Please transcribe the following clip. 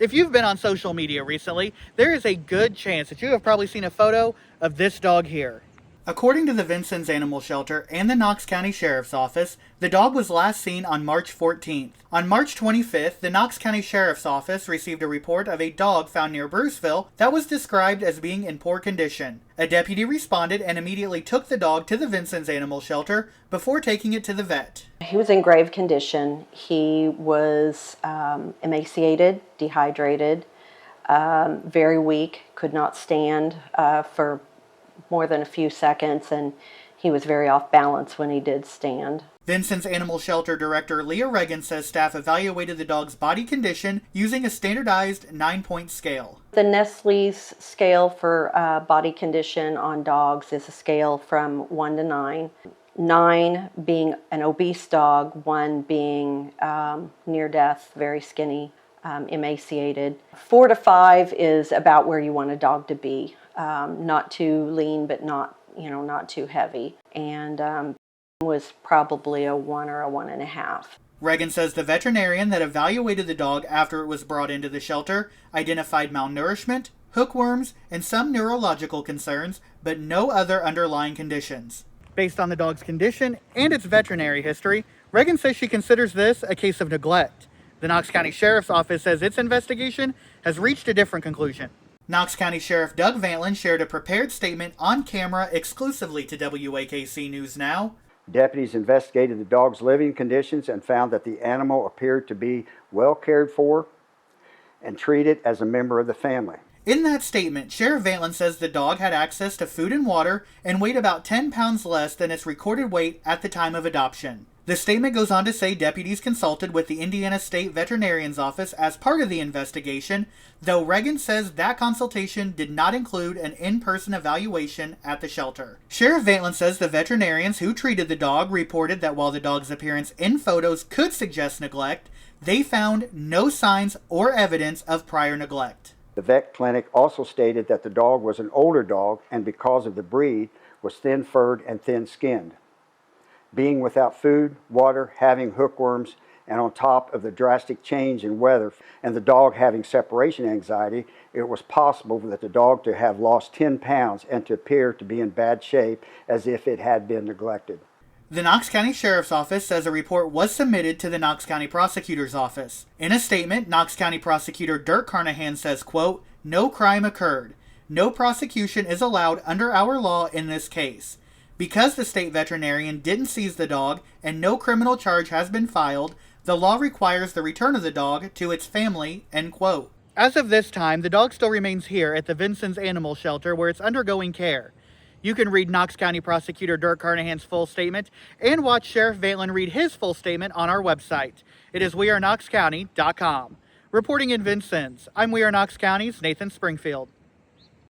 If you've been on social media recently, there is a good chance that you have probably seen a photo of this dog here. According to the Vincennes Animal Shelter and the Knox County Sheriff's Office, the dog was last seen on March 14th. On March 25th, the Knox County Sheriff's Office received a report of a dog found near Bruceville that was described as being in poor condition. A deputy responded and immediately took the dog to the Vincennes Animal Shelter before taking it to the vet. He was in grave condition. He was emaciated, dehydrated, very weak, could not stand for more than a few seconds, and he was very off balance when he did stand. Vincennes Animal Shelter Director Leah Reagan says staff evaluated the dog's body condition using a standardized 9-point scale. The Nestle's scale for body condition on dogs is a scale from 1 to 9. 9 being an obese dog, 1 being near death, very skinny, emaciated. 4 to 5 is about where you want a dog to be. Not too lean, but not too heavy. And was probably a 1 or a 1.5. Reagan says the veterinarian that evaluated the dog after it was brought into the shelter identified malnourishment, hookworms, and some neurological concerns, but no other underlying conditions. Based on the dog's condition and its veterinary history, Reagan says she considers this a case of neglect. The Knox County Sheriff's Office says its investigation has reached a different conclusion. Knox County Sheriff Doug Vantlin shared a prepared statement on camera exclusively to WAKC News Now. Deputies investigated the dog's living conditions and found that the animal appeared to be well cared for and treated as a member of the family. In that statement, Sheriff Vantlin says the dog had access to food and water and weighed about 10 pounds less than its recorded weight at the time of adoption. The statement goes on to say deputies consulted with the Indiana State Veterinarian's Office as part of the investigation, though Reagan says that consultation did not include an in-person evaluation at the shelter. Sheriff Vantlin says the veterinarians who treated the dog reported that while the dog's appearance in photos could suggest neglect, they found no signs or evidence of prior neglect. The vet clinic also stated that the dog was an older dog and because of the breed was thin-furred and thin-skinned. Being without food, water, having hookworms, and on top of the drastic change in weather and the dog having separation anxiety, it was possible that the dog to have lost 10 pounds and to appear to be in bad shape as if it had been neglected. The Knox County Sheriff's Office says a report was submitted to the Knox County Prosecutor's Office. In a statement, Knox County Prosecutor Dirk Carnahan says, quote, "No crime occurred. No prosecution is allowed under our law in this case. Because the state veterinarian didn't seize the dog and no criminal charge has been filed, the law requires the return of the dog to its family," end quote. As of this time, the dog still remains here at the Vincennes Animal Shelter where it's undergoing care. You can read Knox County Prosecutor Dirk Carnahan's full statement and watch Sheriff Vantlin read his full statement on our website. It is weareknoxcounty.com. Reporting in Vincennes, I'm We Are Knox County's Nathan Springfield.